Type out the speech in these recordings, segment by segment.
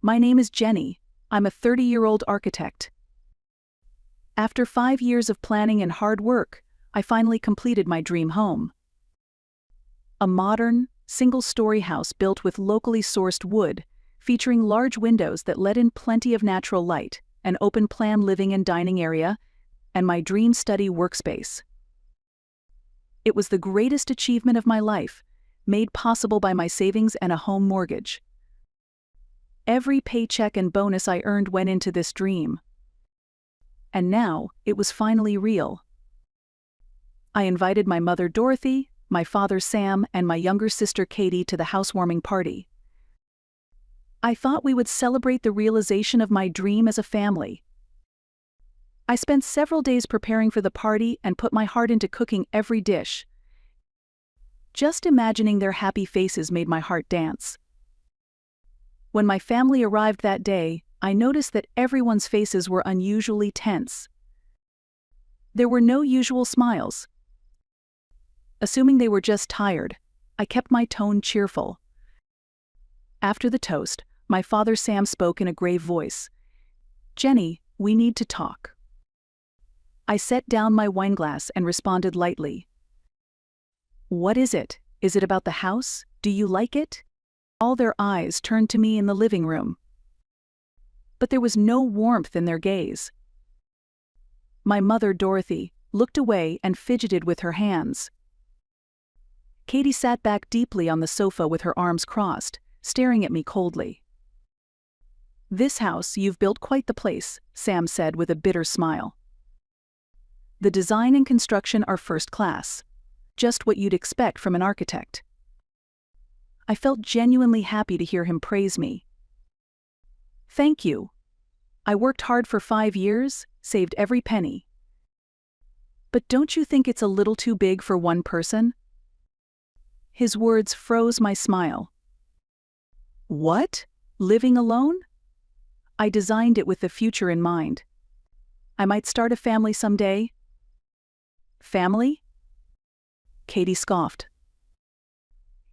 My name is Jenny. I'm a 30-year-old architect. After 5 years of planning and hard work, I finally completed my dream home. A modern, single-story house built with locally sourced wood, featuring large windows that let in plenty of natural light, an open-plan living and dining area, and my dream study workspace. It was the greatest achievement of my life, made possible by my savings and a home mortgage. Every paycheck and bonus I earned went into this dream. And now, it was finally real. I invited my mother Dorothy, my father Sam, and my younger sister Katie to the housewarming party. I thought we would celebrate the realization of my dream as a family. I spent several days preparing for the party and put my heart into cooking every dish. Just imagining their happy faces made my heart dance. When my family arrived that day, I noticed that everyone's faces were unusually tense. There were no usual smiles. Assuming they were just tired, I kept my tone cheerful. After the toast, my father Sam spoke in a grave voice. "Jenny, we need to talk." I set down my wineglass and responded lightly. "What is it? Is it about the house? Do you like it?" All their eyes turned to me in the living room. But there was no warmth in their gaze. My mother, Dorothy, looked away and fidgeted with her hands. Katie sat back deeply on the sofa with her arms crossed, staring at me coldly. "This house, you've built quite the place," Sam said with a bitter smile. "The design and construction are first class. Just what you'd expect from an architect." I felt genuinely happy to hear him praise me. "Thank you. I worked hard for 5 years, saved every penny. But don't you think it's a little too big for one person?" His words froze my smile. "What? Living alone?" "I designed it with the future in mind. I might start a family someday." "Family?" Katie scoffed.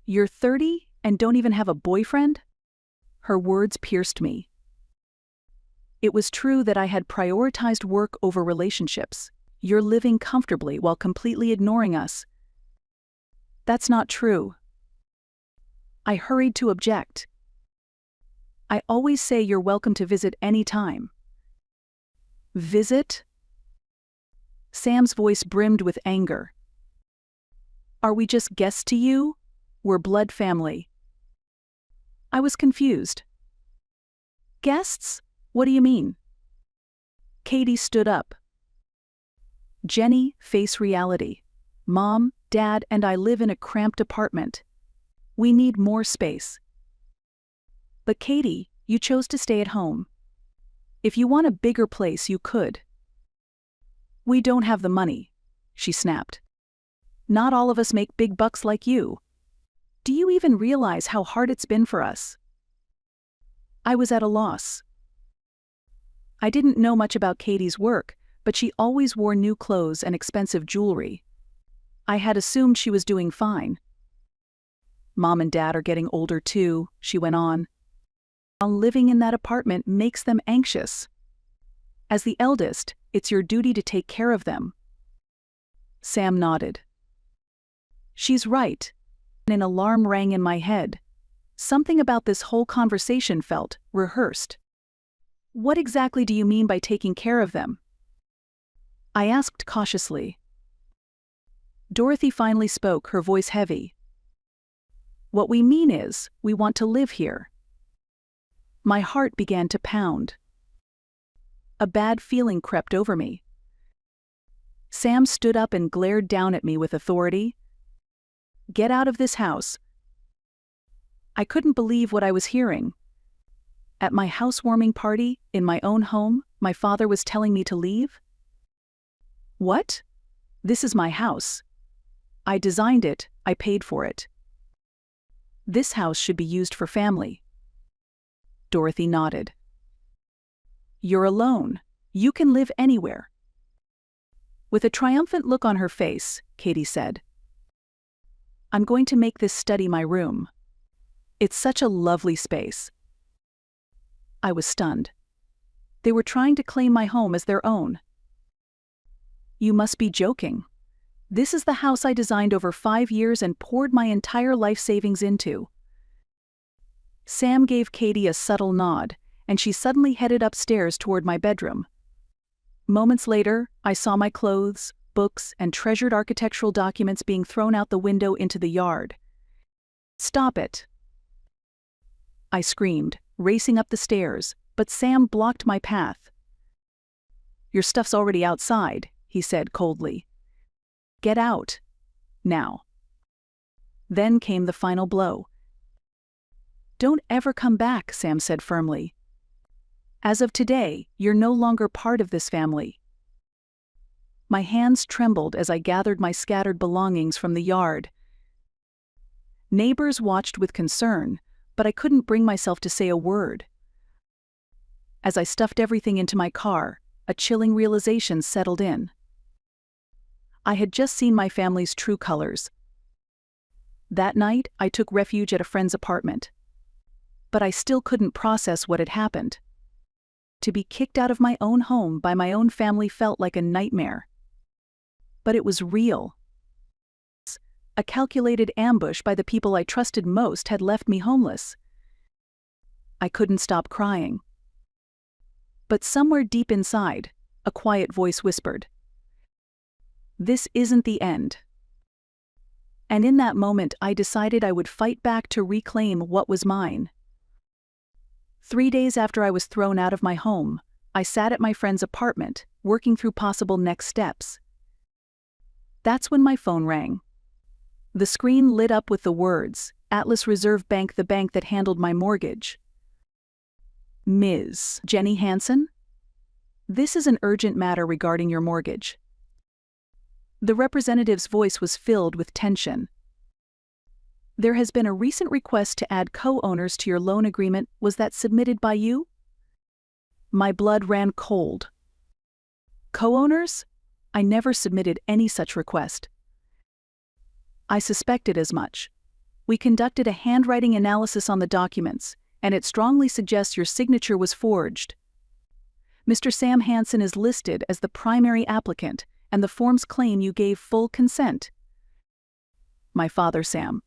"You're 30 and don't even have a boyfriend?" Her words pierced me. It was true that I had prioritized work over relationships. "You're living comfortably while completely ignoring us." "That's not true." I hurried to object. "I always say you're welcome to visit any time." "Visit?" Sam's voice brimmed with anger. "Are we just guests to you? We're blood family." I was confused. "Guests? What do you mean?" Katie stood up. "Jenny, face reality. Mom, Dad, and I live in a cramped apartment. We need more space." "But Katie, you chose to stay at home. If you want a bigger place, you could." "We don't have the money," she snapped. "Not all of us make big bucks like you. Do you even realize how hard it's been for us?" I was at a loss. I didn't know much about Katie's work, but she always wore new clothes and expensive jewelry. I had assumed she was doing fine. "Mom and Dad are getting older too," she went on. "Living in that apartment makes them anxious. As the eldest, it's your duty to take care of them." Sam nodded. "She's right." An alarm rang in my head. Something about this whole conversation felt rehearsed. "What exactly do you mean by taking care of them?" I asked cautiously. Dorothy finally spoke, her voice heavy. "What we mean is, we want to live here." My heart began to pound. A bad feeling crept over me. Sam stood up and glared down at me with authority. "Get out of this house." I couldn't believe what I was hearing. At my housewarming party, in my own home, my father was telling me to leave? What? This is my house. I designed it, I paid for it. This house should be used for family. Dorothy nodded. "You're alone. You can live anywhere." With a triumphant look on her face, Katie said, "I'm going to make this study my room. It's such a lovely space." I was stunned. They were trying to claim my home as their own. You must be joking. This is the house I designed over 5 years and poured my entire life savings into. Sam gave Katie a subtle nod, and she suddenly headed upstairs toward my bedroom. Moments later, I saw my clothes, books, and treasured architectural documents being thrown out the window into the yard. "Stop it!" I screamed, racing up the stairs, but Sam blocked my path. "Your stuff's already outside," he said coldly. "Get out. Now." Then came the final blow. "Don't ever come back," Sam said firmly. "As of today, you're no longer part of this family." My hands trembled as I gathered my scattered belongings from the yard. Neighbors watched with concern, but I couldn't bring myself to say a word. As I stuffed everything into my car, a chilling realization settled in. I had just seen my family's true colors. That night, I took refuge at a friend's apartment. But I still couldn't process what had happened. To be kicked out of my own home by my own family felt like a nightmare. But it was real. A calculated ambush by the people I trusted most had left me homeless. I couldn't stop crying. But somewhere deep inside, a quiet voice whispered, "This isn't the end." And in that moment, I decided I would fight back to reclaim what was mine. 3 days after I was thrown out of my home, I sat at my friend's apartment, working through possible next steps. That's when my phone rang. The screen lit up with the words, "Atlas Reserve Bank, the bank that handled my mortgage." "Ms. Jenny Hansen? This is an urgent matter regarding your mortgage." The representative's voice was filled with tension. "There has been a recent request to add co-owners to your loan agreement. Was that submitted by you?" My blood ran cold. Co-owners? I never submitted any such request. I suspected as much. We conducted a handwriting analysis on the documents, and it strongly suggests your signature was forged. Mr. Sam Hansen is listed as the primary applicant, and the forms claim you gave full consent. My father, Sam.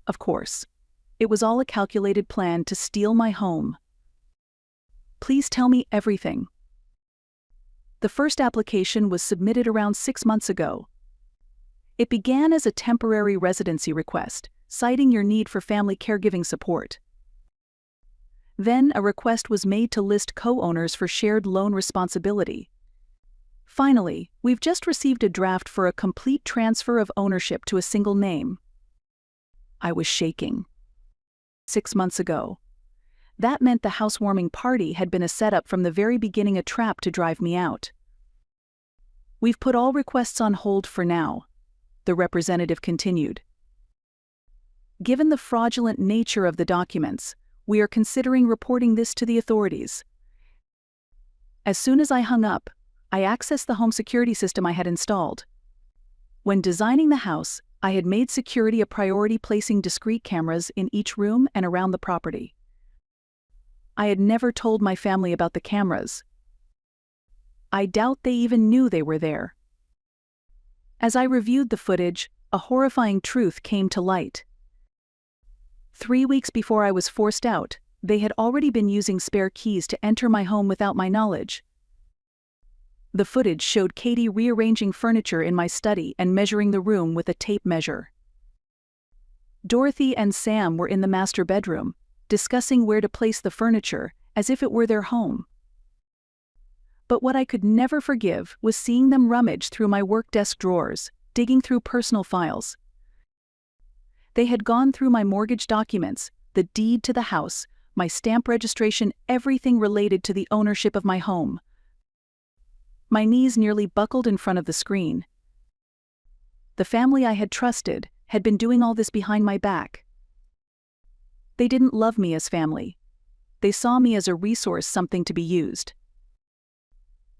Of course. It was all a calculated plan to steal my home. Please tell me everything. The first application was submitted around 6 months ago. It began as a temporary residency request, citing your need for family caregiving support. Then a request was made to list co-owners for shared loan responsibility. Finally, we've just received a draft for a complete transfer of ownership to a single name. I was shaking. 6 months ago. That meant the housewarming party had been a setup from the very beginning, a trap to drive me out. We've put all requests on hold for now, the representative continued. Given the fraudulent nature of the documents, we are considering reporting this to the authorities. As soon as I hung up, I accessed the home security system I had installed. When designing the house, I had made security a priority, placing discrete cameras in each room and around the property. I had never told my family about the cameras. I doubt they even knew they were there. As I reviewed the footage, a horrifying truth came to light. 3 weeks before I was forced out, they had already been using spare keys to enter my home without my knowledge. The footage showed Katie rearranging furniture in my study and measuring the room with a tape measure. Dorothy and Sam were in the master bedroom, discussing where to place the furniture, as if it were their home. But what I could never forgive was seeing them rummage through my work desk drawers, digging through personal files. They had gone through my mortgage documents, the deed to the house, my stamp registration, everything related to the ownership of my home. My knees nearly buckled in front of the screen. The family I had trusted had been doing all this behind my back. They didn't love me as family. They saw me as a resource, something to be used.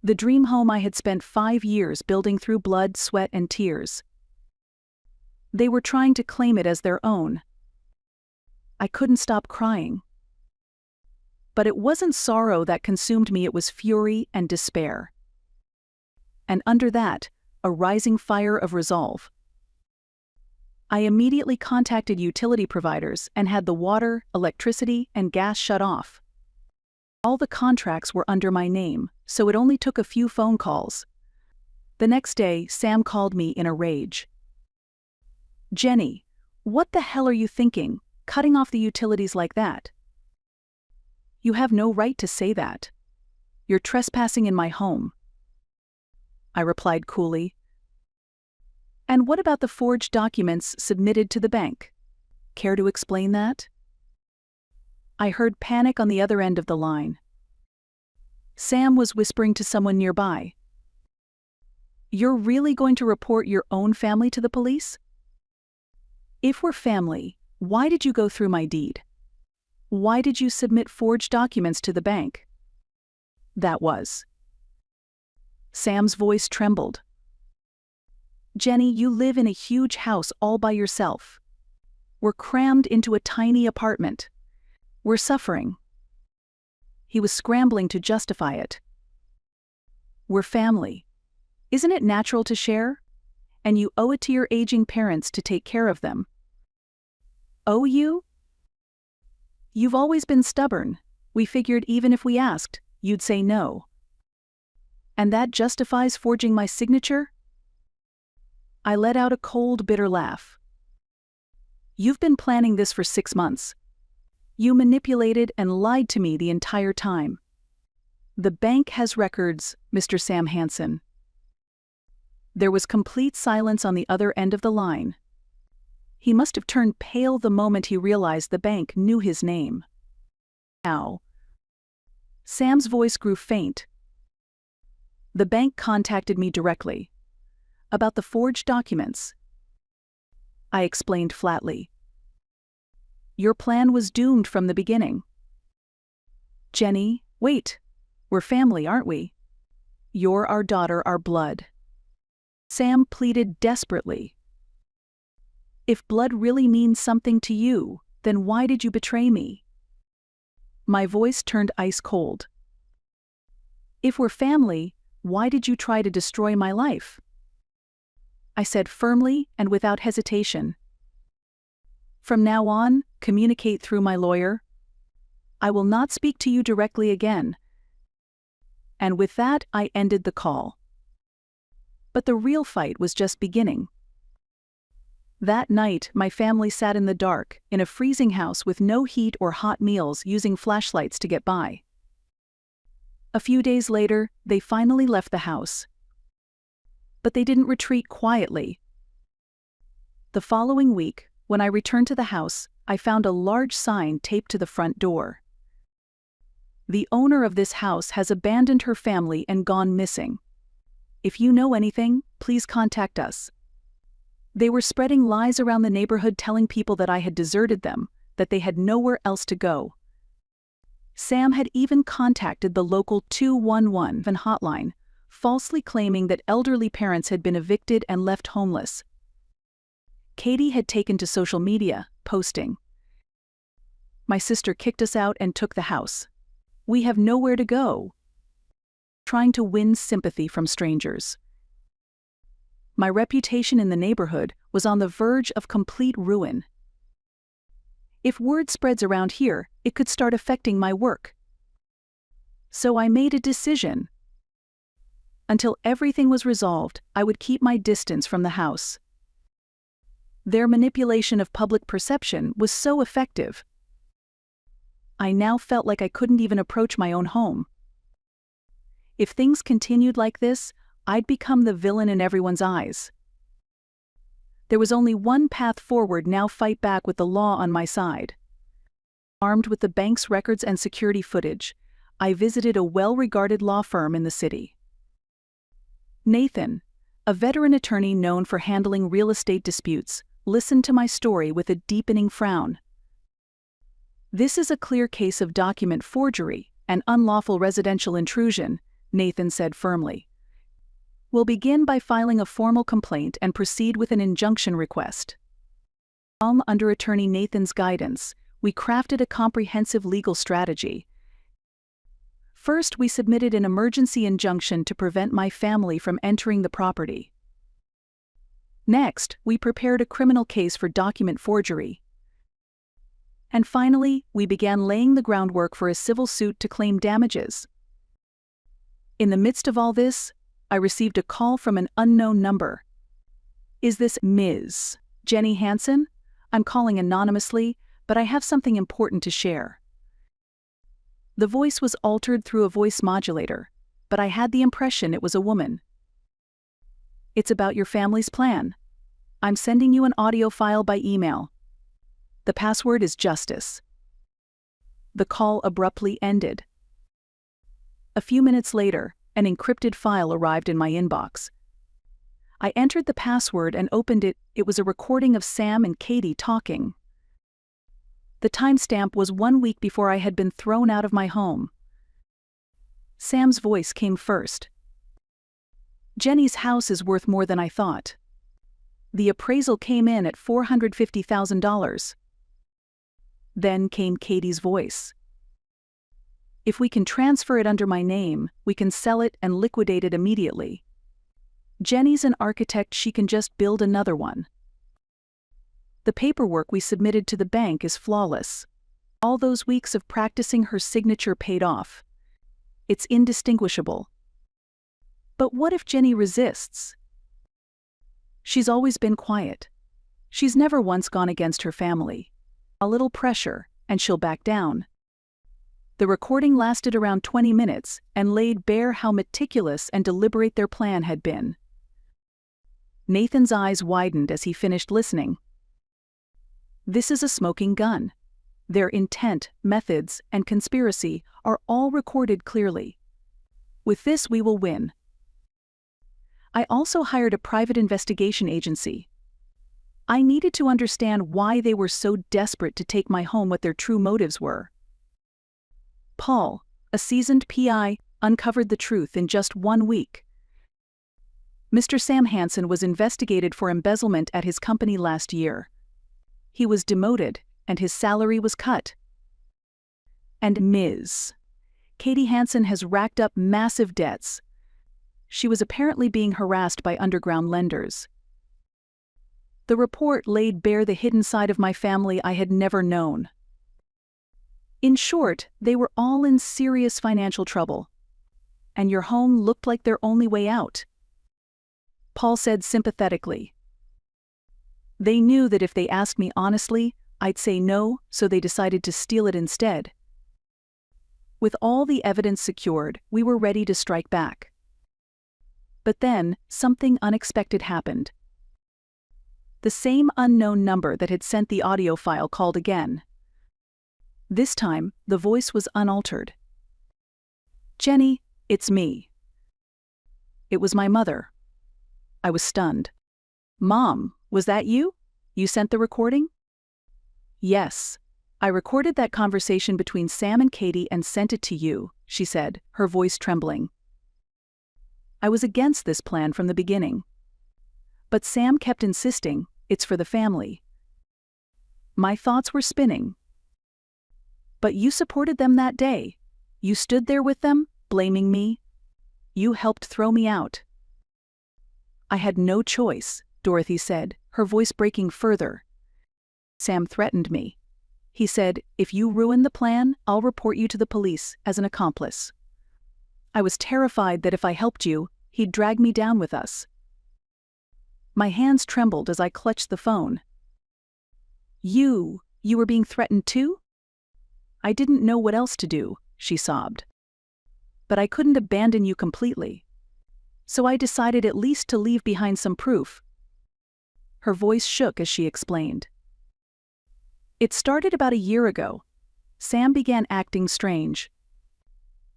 The dream home I had spent 5 years building through blood, sweat, and tears. They were trying to claim it as their own. I couldn't stop crying. But it wasn't sorrow that consumed me, it was fury and despair. And under that, a rising fire of resolve. I immediately contacted utility providers and had the water, electricity, and gas shut off. All the contracts were under my name, so it only took a few phone calls. The next day, Sam called me in a rage. "Jenny, what the hell are you thinking, cutting off the utilities like that? You have no right to say that. You're trespassing in my home." I replied coolly. "And what about the forged documents submitted to the bank? Care to explain that?" I heard panic on the other end of the line. Sam was whispering to someone nearby. "You're really going to report your own family to the police? If we're family, why did you go through my deed? Why did you submit forged documents to the bank?" That was. Sam's voice trembled. "Jenny, you live in a huge house all by yourself. We're crammed into a tiny apartment. We're suffering." He was scrambling to justify it. "We're family. Isn't it natural to share? And you owe it to your aging parents to take care of them." "Owe you? You've always been stubborn. We figured even if we asked, you'd say no. And that justifies forging my signature?" I let out a cold, bitter laugh. "You've been planning this for 6 months. You manipulated and lied to me the entire time. The bank has records, Mr. Sam Hansen." There was complete silence on the other end of the line. He must have turned pale the moment he realized the bank knew his name. "Now." Sam's voice grew faint. "The bank contacted me directly. About the forged documents." I explained flatly. "Your plan was doomed from the beginning." "Jenny, wait. We're family, aren't we? You're our daughter, our blood." Sam pleaded desperately. "If blood really means something to you, then why did you betray me?" My voice turned ice cold. "If we're family, why did you try to destroy my life?" I said firmly and without hesitation. "From now on, communicate through my lawyer. I will not speak to you directly again." And with that, I ended the call. But the real fight was just beginning. That night, my family sat in the dark, in a freezing house with no heat or hot meals, using flashlights to get by. A few days later, they finally left the house. But they didn't retreat quietly. The following week, when I returned to the house, I found a large sign taped to the front door. "The owner of this house has abandoned her family and gone missing. If you know anything, please contact us." They were spreading lies around the neighborhood, telling people that I had deserted them, that they had nowhere else to go. Sam had even contacted the local 211 hotline, falsely claiming that elderly parents had been evicted and left homeless. Katie had taken to social media, posting, "My sister kicked us out and took the house. We have nowhere to go," trying to win sympathy from strangers. My reputation in the neighborhood was on the verge of complete ruin. If word spreads around here, it could start affecting my work. So I made a decision. Until everything was resolved, I would keep my distance from the house. Their manipulation of public perception was so effective. I now felt like I couldn't even approach my own home. If things continued like this, I'd become the villain in everyone's eyes. There was only one path forward now: fight back with the law on my side. Armed with the bank's records and security footage, I visited a well-regarded law firm in the city. Nathan, a veteran attorney known for handling real estate disputes, listened to my story with a deepening frown. "This is a clear case of document forgery and unlawful residential intrusion," Nathan said firmly. "We'll begin by filing a formal complaint and proceed with an injunction request." Under attorney Nathan's guidance, we crafted a comprehensive legal strategy. First, we submitted an emergency injunction to prevent my family from entering the property. Next, we prepared a criminal case for document forgery. And finally, we began laying the groundwork for a civil suit to claim damages. In the midst of all this, I received a call from an unknown number. "Is this Ms. Jenny Hansen? I'm calling anonymously, but I have something important to share." The voice was altered through a voice modulator, but I had the impression it was a woman. "It's about your family's plan. I'm sending you an audio file by email. The password is justice." The call abruptly ended. A few minutes later, an encrypted file arrived in my inbox. I entered the password and opened it. It was a recording of Sam and Katie talking. The timestamp was 1 week before I had been thrown out of my home. Sam's voice came first. "Jenny's house is worth more than I thought. The appraisal came in at $450,000. Then came Katie's voice. "If we can transfer it under my name, we can sell it and liquidate it immediately. Jenny's an architect, she can just build another one. The paperwork we submitted to the bank is flawless. All those weeks of practicing her signature paid off. It's indistinguishable. But what if Jenny resists? She's always been quiet. She's never once gone against her family. A little pressure, and she'll back down." The recording lasted around 20 minutes and laid bare how meticulous and deliberate their plan had been. Nathan's eyes widened as he finished listening. This is a smoking gun. Their intent, methods, and conspiracy are all recorded clearly. With this, we will win. I also hired a private investigation agency. I needed to understand why they were so desperate to take my home, what their true motives were. Paul, a seasoned PI, uncovered the truth in just 1 week. Mr. Sam Hansen was investigated for embezzlement at his company last year. He was demoted, and his salary was cut. And Ms. Katie Hansen has racked up massive debts. She was apparently being harassed by underground lenders. The report laid bare the hidden side of my family I had never known. In short, they were all in serious financial trouble. And your home looked like their only way out. Paul said sympathetically. They knew that if they asked me honestly, I'd say no, so they decided to steal it instead. With all the evidence secured, we were ready to strike back. But then, something unexpected happened. The same unknown number that had sent the audio file called again. This time, the voice was unaltered. "Jenny, it's me." It was my mother. I was stunned. "Mom, was that you? You sent the recording?" "Yes. I recorded that conversation between Sam and Katie and sent it to you," she said, her voice trembling. I was against this plan from the beginning. But Sam kept insisting, "It's for the family." My thoughts were spinning. "But you supported them that day. You stood there with them, blaming me. You helped throw me out." "I had no choice," Dorothy said, her voice breaking further. "Sam threatened me. He said, if you ruin the plan, I'll report you to the police as an accomplice. I was terrified that if I helped you, he'd drag me down with us." My hands trembled as I clutched the phone. You were being threatened too?" "I didn't know what else to do," she sobbed. "But I couldn't abandon you completely. So I decided at least to leave behind some proof." Her voice shook as she explained. "It started about a year ago. Sam began acting strange.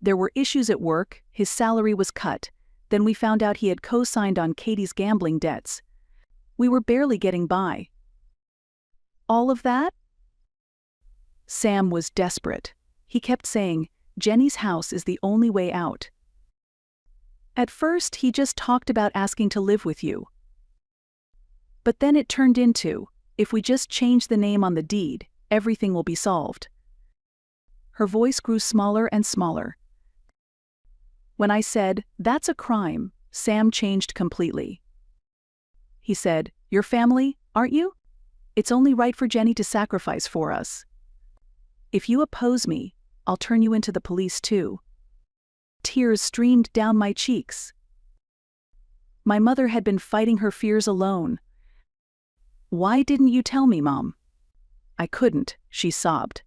There were issues at work, his salary was cut, then we found out he had co-signed on Katie's gambling debts. We were barely getting by. All of that?" Sam was desperate. He kept saying, "Jenny's house is the only way out." At first, he just talked about asking to live with you. But then it turned into, if we just change the name on the deed, everything will be solved. Her voice grew smaller and smaller. When I said, "That's a crime," Sam changed completely. He said, "Your family, aren't you? It's only right for Jenny to sacrifice for us. If you oppose me, I'll turn you into the police too." Tears streamed down my cheeks. My mother had been fighting her fears alone. "Why didn't you tell me, Mom?" "I couldn't," she sobbed.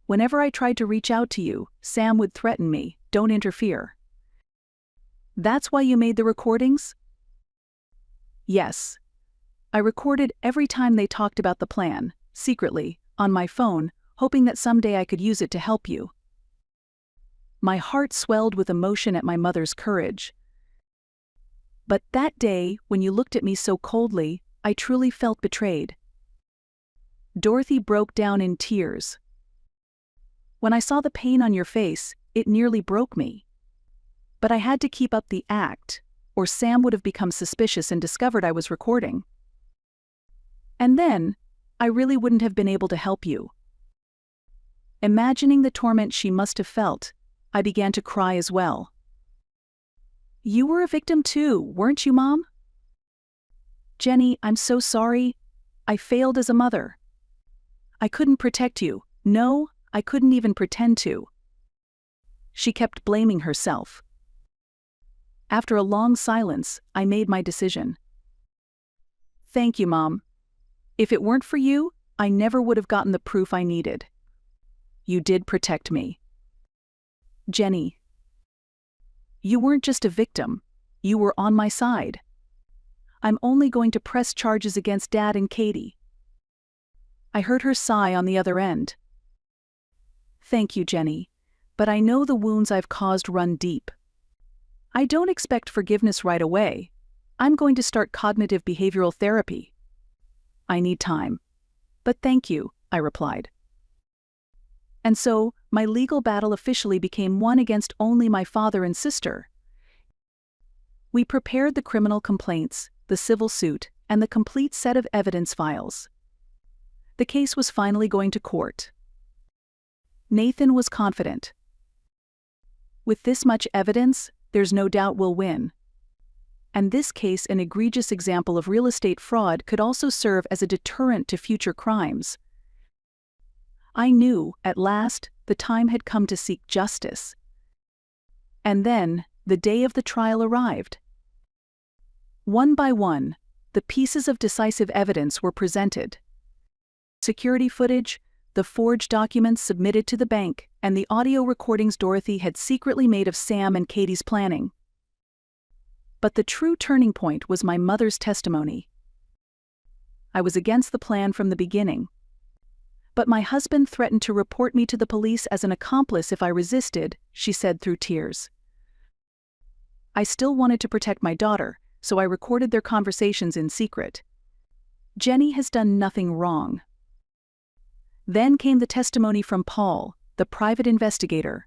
"Whenever I tried to reach out to you, Sam would threaten me, 'Don't interfere.'" "That's why you made the recordings?" "Yes. I recorded every time they talked about the plan, secretly, on my phone, hoping that someday I could use it to help you." My heart swelled with emotion at my mother's courage. "But that day, when you looked at me so coldly, I truly felt betrayed." Dorothy broke down in tears. "When I saw the pain on your face, it nearly broke me. But I had to keep up the act, or Sam would have become suspicious and discovered I was recording. And then, I really wouldn't have been able to help you." Imagining the torment she must have felt, I began to cry as well. "You were a victim too, weren't you, Mom?" "Jenny, I'm so sorry. I failed as a mother. I couldn't protect you. No, I couldn't even pretend to." She kept blaming herself. After a long silence, I made my decision. "Thank you, Mom. If it weren't for you, I never would have gotten the proof I needed. You did protect me." "Jenny, you weren't just a victim, you were on my side. I'm only going to press charges against Dad and Katie." I heard her sigh on the other end. "Thank you, Jenny, but I know the wounds I've caused run deep. I don't expect forgiveness right away. I'm going to start cognitive behavioral therapy. I need time. But thank you," I replied. And so, my legal battle officially became one against only my father and sister. We prepared the criminal complaints, the civil suit, and the complete set of evidence files. The case was finally going to court. Nathan was confident. "With this much evidence, there's no doubt we'll win." And this case, an egregious example of real estate fraud, could also serve as a deterrent to future crimes. I knew, at last, the time had come to seek justice. And then, the day of the trial arrived. One by one, the pieces of decisive evidence were presented. Security footage, the forged documents submitted to the bank, and the audio recordings Dorothy had secretly made of Sam and Katie's planning. But the true turning point was my mother's testimony. "I was against the plan from the beginning. But my husband threatened to report me to the police as an accomplice if I resisted," she said through tears. "I still wanted to protect my daughter, so I recorded their conversations in secret. Jenny has done nothing wrong." Then came the testimony from Paul, the private investigator.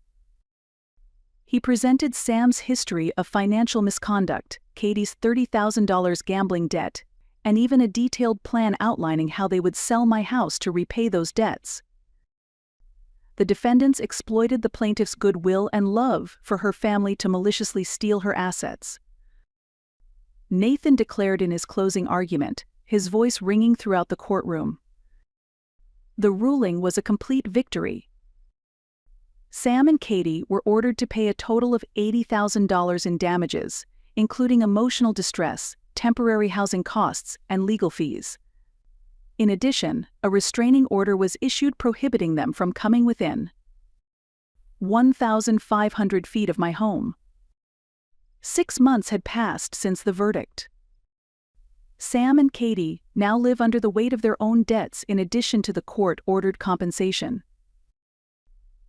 He presented Sam's history of financial misconduct, Katie's $30,000 gambling debt, and even a detailed plan outlining how they would sell my house to repay those debts. The defendants exploited the plaintiff's goodwill and love for her family to maliciously steal her assets. Nathan declared in his closing argument, his voice ringing throughout the courtroom. The ruling was a complete victory. Sam and Katie were ordered to pay a total of $80,000 in damages, including emotional distress, temporary housing costs, and legal fees. In addition, a restraining order was issued prohibiting them from coming within 1,500 feet of my home. 6 months had passed since the verdict. Sam and Katie now live under the weight of their own debts in addition to the court-ordered compensation.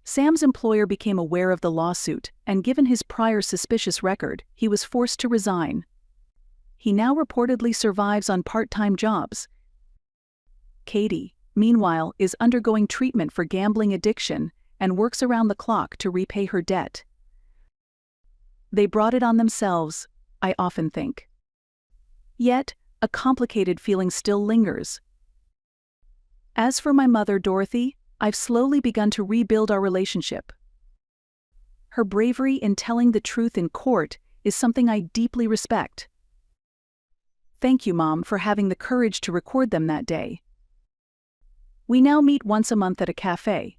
Sam's employer became aware of the lawsuit, and given his prior suspicious record, he was forced to resign. He now reportedly survives on part-time jobs. Katie, meanwhile, is undergoing treatment for gambling addiction and works around the clock to repay her debt. They brought it on themselves, I often think. Yet, a complicated feeling still lingers. As for my mother, Dorothy, I've slowly begun to rebuild our relationship. Her bravery in telling the truth in court is something I deeply respect. Thank you, Mom, for having the courage to record them that day. We now meet once a month at a cafe.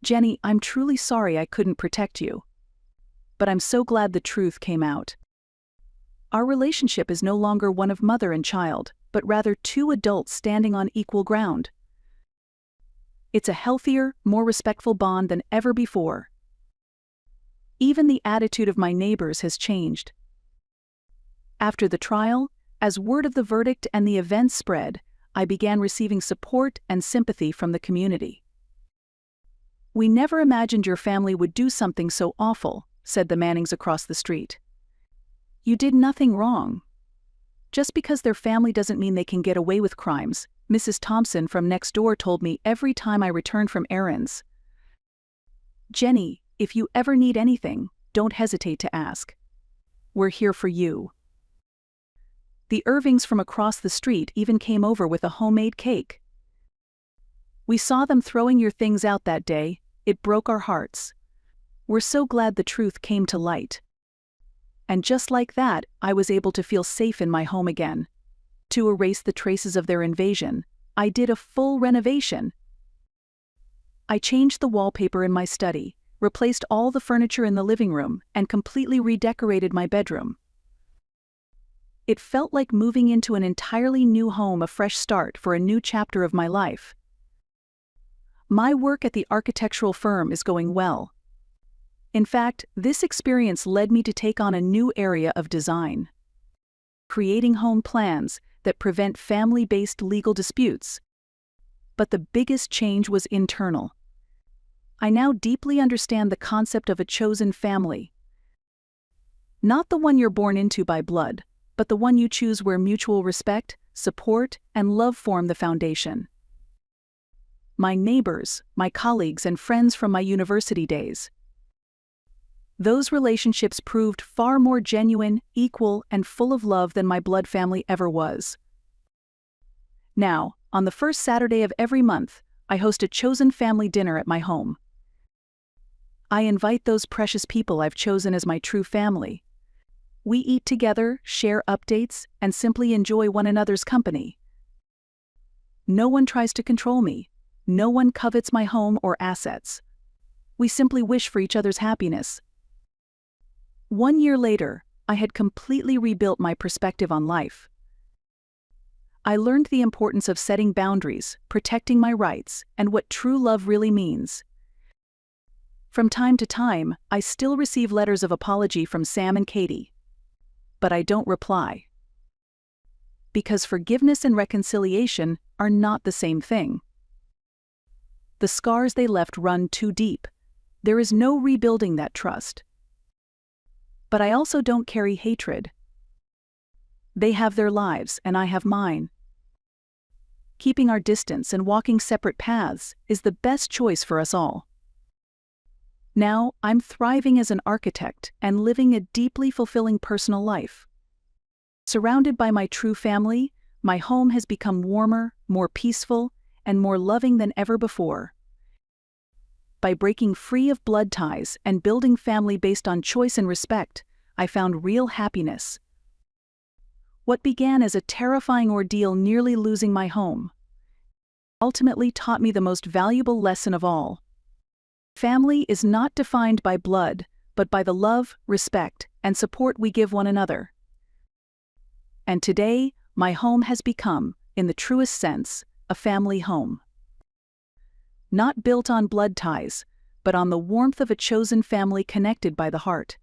Jenny, I'm truly sorry I couldn't protect you. But I'm so glad the truth came out. Our relationship is no longer one of mother and child, but rather two adults standing on equal ground. It's a healthier, more respectful bond than ever before. Even the attitude of my neighbors has changed. After the trial, as word of the verdict and the events spread, I began receiving support and sympathy from the community. We never imagined your family would do something so awful, said the Mannings across the street. You did nothing wrong. Just because their family doesn't mean they can get away with crimes, Mrs. Thompson from next door told me every time I returned from errands. Jenny, if you ever need anything, don't hesitate to ask. We're here for you. The Irvings from across the street even came over with a homemade cake. We saw them throwing your things out that day. It broke our hearts. We're so glad the truth came to light. And just like that, I was able to feel safe in my home again. To erase the traces of their invasion, I did a full renovation. I changed the wallpaper in my study, replaced all the furniture in the living room, and completely redecorated my bedroom. It felt like moving into an entirely new home, a fresh start for a new chapter of my life. My work at the architectural firm is going well. In fact, this experience led me to take on a new area of design. Creating home plans that prevent family-based legal disputes. But the biggest change was internal. I now deeply understand the concept of a chosen family. Not the one you're born into by blood, but the one you choose where mutual respect, support, and love form the foundation. My neighbors, my colleagues, and friends from my university days. Those relationships proved far more genuine, equal, and full of love than my blood family ever was. Now, on the first Saturday of every month, I host a chosen family dinner at my home. I invite those precious people I've chosen as my true family. We eat together, share updates, and simply enjoy one another's company. No one tries to control me. No one covets my home or assets. We simply wish for each other's happiness. 1 year later, I had completely rebuilt my perspective on life. I learned the importance of setting boundaries, protecting my rights, and what true love really means. From time to time, I still receive letters of apology from Sam and Katie. But I don't reply. Because forgiveness and reconciliation are not the same thing. The scars they left run too deep. There is no rebuilding that trust. But I also don't carry hatred. They have their lives and I have mine. Keeping our distance and walking separate paths is the best choice for us all. Now, I'm thriving as an architect and living a deeply fulfilling personal life. Surrounded by my true family, my home has become warmer, more peaceful, and more loving than ever before. By breaking free of blood ties and building family based on choice and respect, I found real happiness. What began as a terrifying ordeal, nearly losing my home, ultimately taught me the most valuable lesson of all. Family is not defined by blood, but by the love, respect, and support we give one another. And today, my home has become, in the truest sense, a family home. Not built on blood ties, but on the warmth of a chosen family connected by the heart.